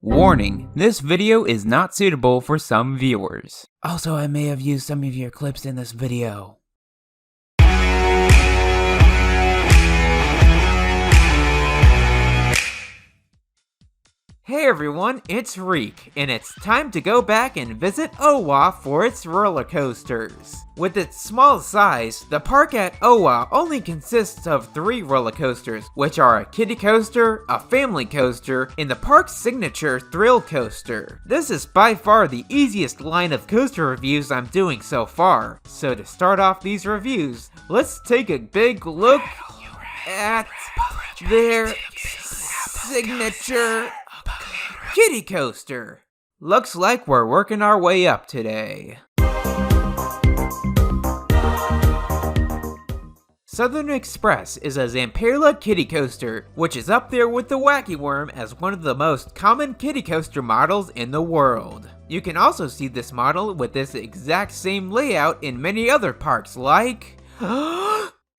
Warning, this video is not suitable for some viewers. Also, I may have used some of your clips in this video. Hey everyone, it's Reek, and it's time to go back and visit OWA for its roller coasters. With its small size, the park at OWA only consists of 3 roller coasters, which are a kiddie coaster, a family coaster, and the park's signature thrill coaster. This is by far the easiest line of coaster reviews I'm doing so far, so to start off these reviews, let's take a big look at their signature kiddie coaster. Looks like we're working our way up today. Southern Express is a Zamperla kiddie coaster, which is up there with the Wacky Worm as one of the most common kiddie coaster models in the world. You can also see this model with this exact same layout in many other parks like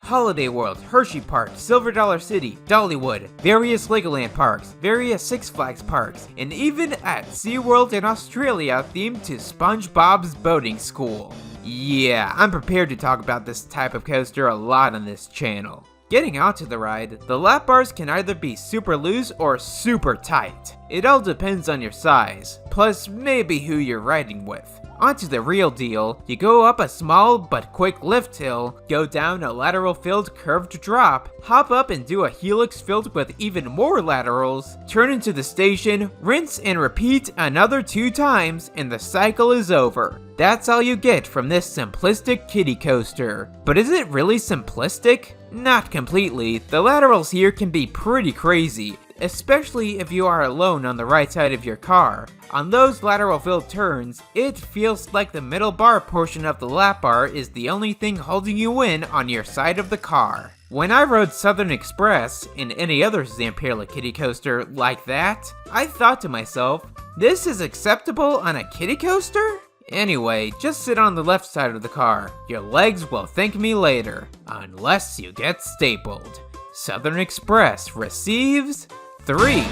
Holiday World, Hershey Park, Silver Dollar City, Dollywood, various Legoland parks, various Six Flags parks, and even at SeaWorld in Australia themed to SpongeBob's boating school. Yeah, I'm prepared to talk about this type of coaster a lot on this channel. Getting onto the ride, the lap bars can either be super loose or super tight. It all depends on your size, plus maybe who you're riding with. Onto the real deal, you go up a small but quick lift hill, go down a lateral filled curved drop, hop up and do a helix filled with even more laterals, turn into the station, rinse and repeat another 2 times, and the cycle is over. That's all you get from this simplistic kiddie coaster. But is it really simplistic? Not completely. The laterals here can be pretty crazy, especially if you are alone on the right side of your car. On those lateral filled turns, it feels like the middle bar portion of the lap bar is the only thing holding you in on your side of the car. When I rode Southern Express and any other Zamperla kiddie coaster like that, I thought to myself, this is acceptable on a kiddie coaster? Anyway, just sit on the left side of the car. Your legs will thank me later, unless you get stapled. Southern Express receives 3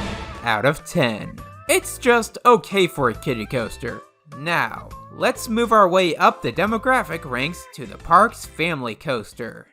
out of 10. It's just okay for a kiddie coaster. Now, let's move our way up the demographic ranks to the park's family coaster.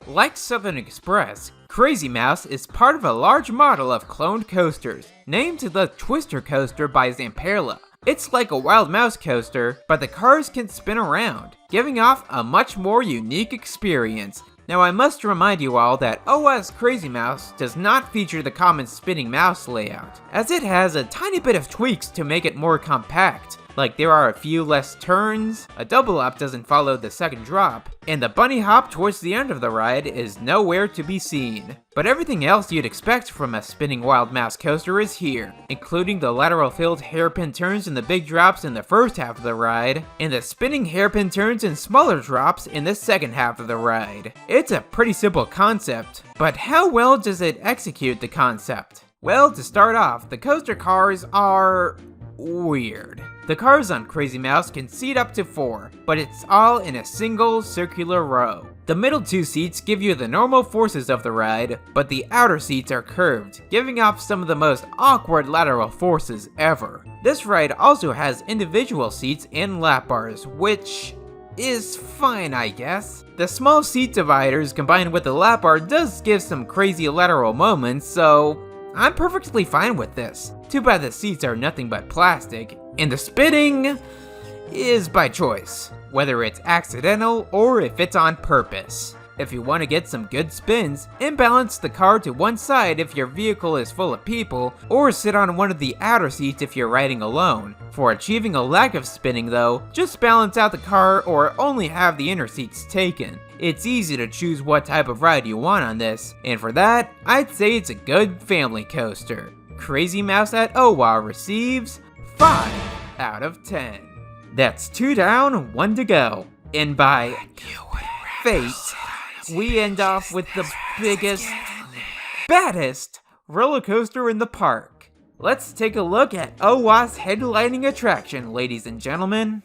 Like Southern Express, Crazy Mouse is part of a large model of cloned coasters, named the Twister Coaster by Zamperla. It's like a Wild Mouse coaster, but the cars can spin around, giving off a much more unique experience. Now I must remind you all that OWA's Crazy Mouse does not feature the common spinning mouse layout, as it has a tiny bit of tweaks to make it more compact. Like there are a few less turns, a double up doesn't follow the second drop, and the bunny hop towards the end of the ride is nowhere to be seen. But everything else you'd expect from a spinning Wild Mouse coaster is here, including the lateral filled hairpin turns and the big drops in the first half of the ride, and the spinning hairpin turns and smaller drops in the second half of the ride. It's a pretty simple concept, but how well does it execute the concept? Well, to start off, the coaster cars are weird. The cars on Crazy Mouse can seat up to 4, but it's all in a single circular row. The middle 2 seats give you the normal forces of the ride, but the outer seats are curved, giving off some of the most awkward lateral forces ever. This ride also has individual seats and lap bars, which is fine, I guess. The small seat dividers combined with the lap bar does give some crazy lateral moments, so I'm perfectly fine with this. Too bad the seats are nothing but plastic, and the spinning is by choice, whether it's accidental or if it's on purpose. If you want to get some good spins, imbalance the car to one side if your vehicle is full of people, or sit on one of the outer seats if you're riding alone. For achieving a lack of spinning though, just balance out the car or only have the inner seats taken. It's easy to choose what type of ride you want on this, and for that, I'd say it's a good family coaster. Crazy Mouse at OWA receives 5 out of 10. That's 2 down, 1 to go. And by fate, we end off with the biggest, baddest roller coaster in the park. Let's take a look at OWA's headlining attraction, ladies and gentlemen.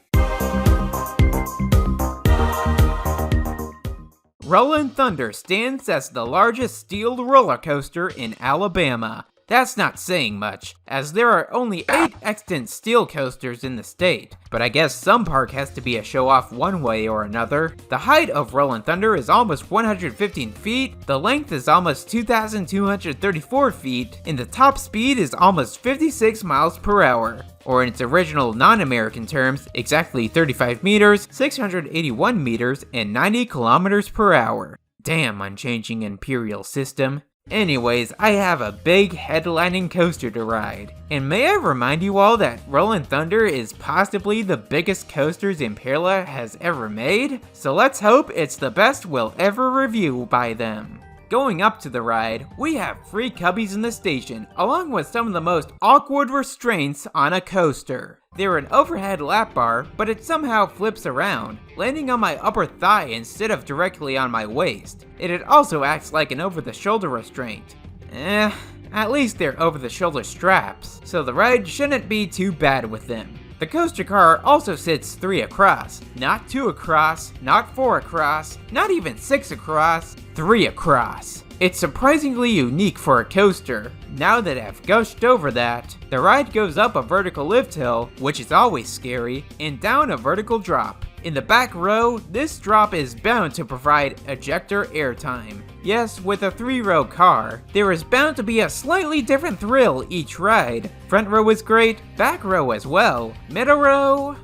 Rollin Thunder stands as the largest steel roller coaster in Alabama. That's not saying much, as there are only 8 extant steel coasters in the state, but I guess some park has to be a show-off one way or another. The height of Rollin Thunder is almost 115 feet, the length is almost 2,234 feet, and the top speed is almost 56 miles per hour. Or in its original non-American terms, exactly 35 meters, 681 meters, and 90 kilometers per hour. Damn unchanging imperial system. Anyways, I have a big headlining coaster to ride. And may I remind you all that Rollin Thunder is possibly the biggest coaster Imperla has ever made? So let's hope it's the best we'll ever review by them. Going up to the ride, we have free cubbies in the station, along with some of the most awkward restraints on a coaster. They're an overhead lap bar, but it somehow flips around, landing on my upper thigh instead of directly on my waist. It also acts like an over-the-shoulder restraint. At least they're over-the-shoulder straps, so the ride shouldn't be too bad with them. The coaster car also sits 3 across, not 2 across, not 4 across, not even 6 across, 3 across. It's surprisingly unique for a coaster. Now that I've gushed over that, the ride goes up a vertical lift hill, which is always scary, and down a vertical drop. In the back row, this drop is bound to provide ejector airtime. Yes, with a 3-row car, there is bound to be a slightly different thrill each ride. Front row is great, back row as well. Middle row?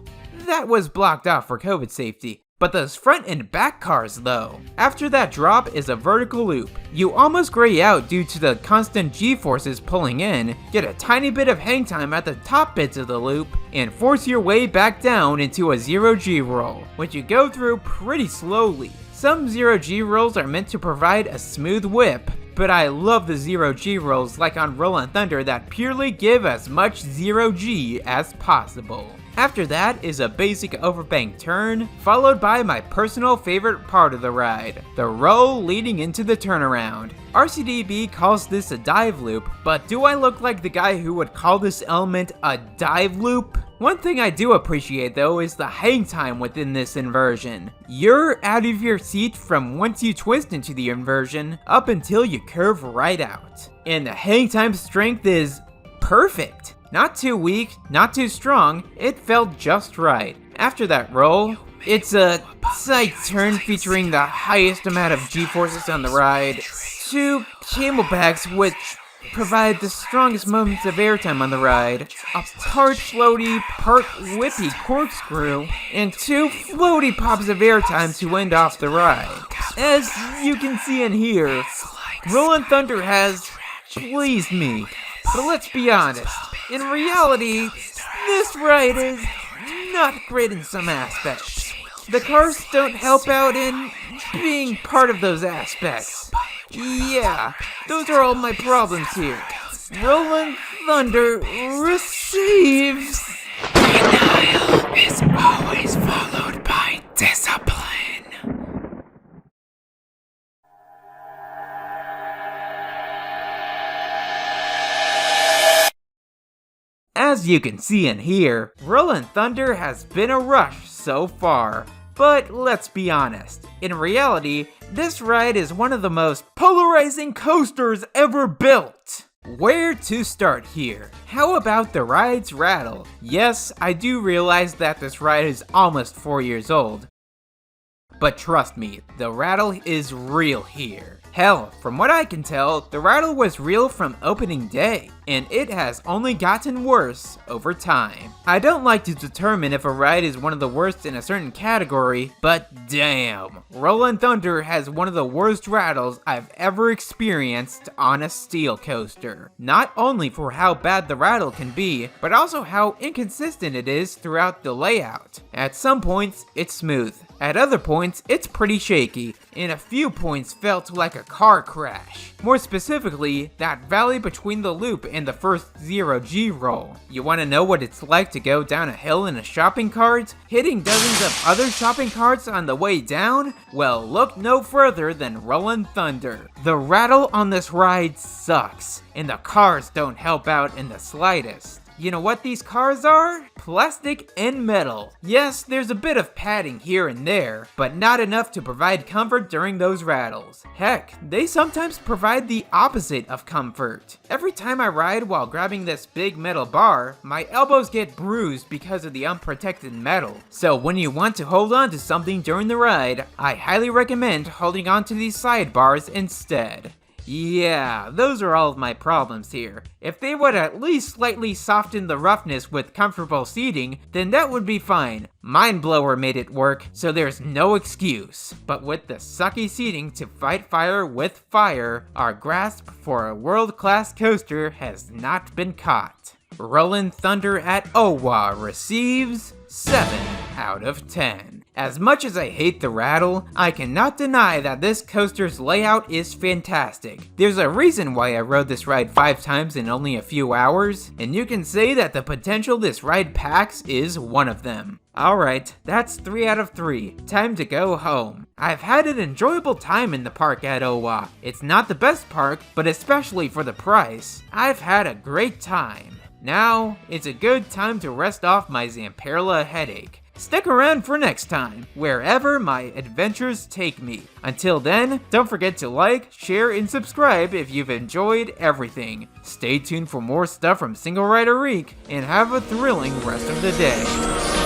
That was blocked off for COVID safety. But those front and back cars though. After that drop is a vertical loop. You almost gray out due to the constant G-forces pulling in, get a tiny bit of hang time at the top bits of the loop, and force your way back down into a 0G roll, which you go through pretty slowly. Some 0G rolls are meant to provide a smooth whip, but I love the 0G rolls like on Rollin Thunder that purely give as much 0G as possible. After that is a basic overbank turn, followed by my personal favorite part of the ride, the roll leading into the turnaround. RCDB calls this a dive loop, but do I look like the guy who would call this element a dive loop? One thing I do appreciate though is the hang time within this inversion. You're out of your seat from once you twist into the inversion up until you curve right out. And the hang time strength is perfect. Not too weak, not too strong, it felt just right. After that roll, it's a side turn featuring the highest amount of G-forces on the ride, 2 camelbacks which provide the strongest moments of airtime on the ride, a part floaty, part whippy corkscrew, and 2 floaty pops of airtime to end off the ride. As you can see and hear, Rollin Thunder has pleased me. But let's be honest, in reality, this ride is not great in some aspects. The cars don't help out in being part of those aspects. Yeah, those are all my problems here. Rollin Thunder receives... Denial is always followed by discipline. As you can see and hear, Rollin Thunder has been a rush so far. But let's be honest, in reality, this ride is one of the most polarizing coasters ever built. Where to start here? How about the ride's rattle? Yes, I do realize that this ride is almost 4 years old. But trust me, the rattle is real here. Hell, from what I can tell, the rattle was real from opening day, and it has only gotten worse over time. I don't like to determine if a ride is one of the worst in a certain category, but damn, Rollin Thunder has one of the worst rattles I've ever experienced on a steel coaster. Not only for how bad the rattle can be, but also how inconsistent it is throughout the layout. At some points, it's smooth. At other points, it's pretty shaky, and a few points felt like a car crash. More specifically, that valley between the loop and the first 0G roll. You want to know what it's like to go down a hill in a shopping cart, hitting dozens of other shopping carts on the way down? Well, look no further than Rollin Thunder. The rattle on this ride sucks, and the cars don't help out in the slightest. You know what these cars are? Plastic and metal. Yes, there's a bit of padding here and there, but not enough to provide comfort during those rattles. Heck, they sometimes provide the opposite of comfort. Every time I ride while grabbing this big metal bar, my elbows get bruised because of the unprotected metal. So when you want to hold on to something during the ride, I highly recommend holding on to these sidebars instead. Yeah, those are all of my problems here. If they would at least slightly soften the roughness with comfortable seating, then that would be fine. Mindblower made it work, so there's no excuse. But with the sucky seating to fight fire with fire, our grasp for a world-class coaster has not been caught. Rollin Thunder at OWA receives 7 out of 10. As much as I hate the rattle, I cannot deny that this coaster's layout is fantastic. There's a reason why I rode this ride 5 times in only a few hours, and you can say that the potential this ride packs is one of them. Alright, that's 3 out of 3. Time to go home. I've had an enjoyable time in the park at OWA. It's not the best park, but especially for the price, I've had a great time. Now, it's a good time to rest off my Zamperla headache. Stick around for next time, wherever my adventures take me. Until then, don't forget to like, share, and subscribe if you've enjoyed everything. Stay tuned for more stuff from SingleRiderReak, and have a thrilling rest of the day.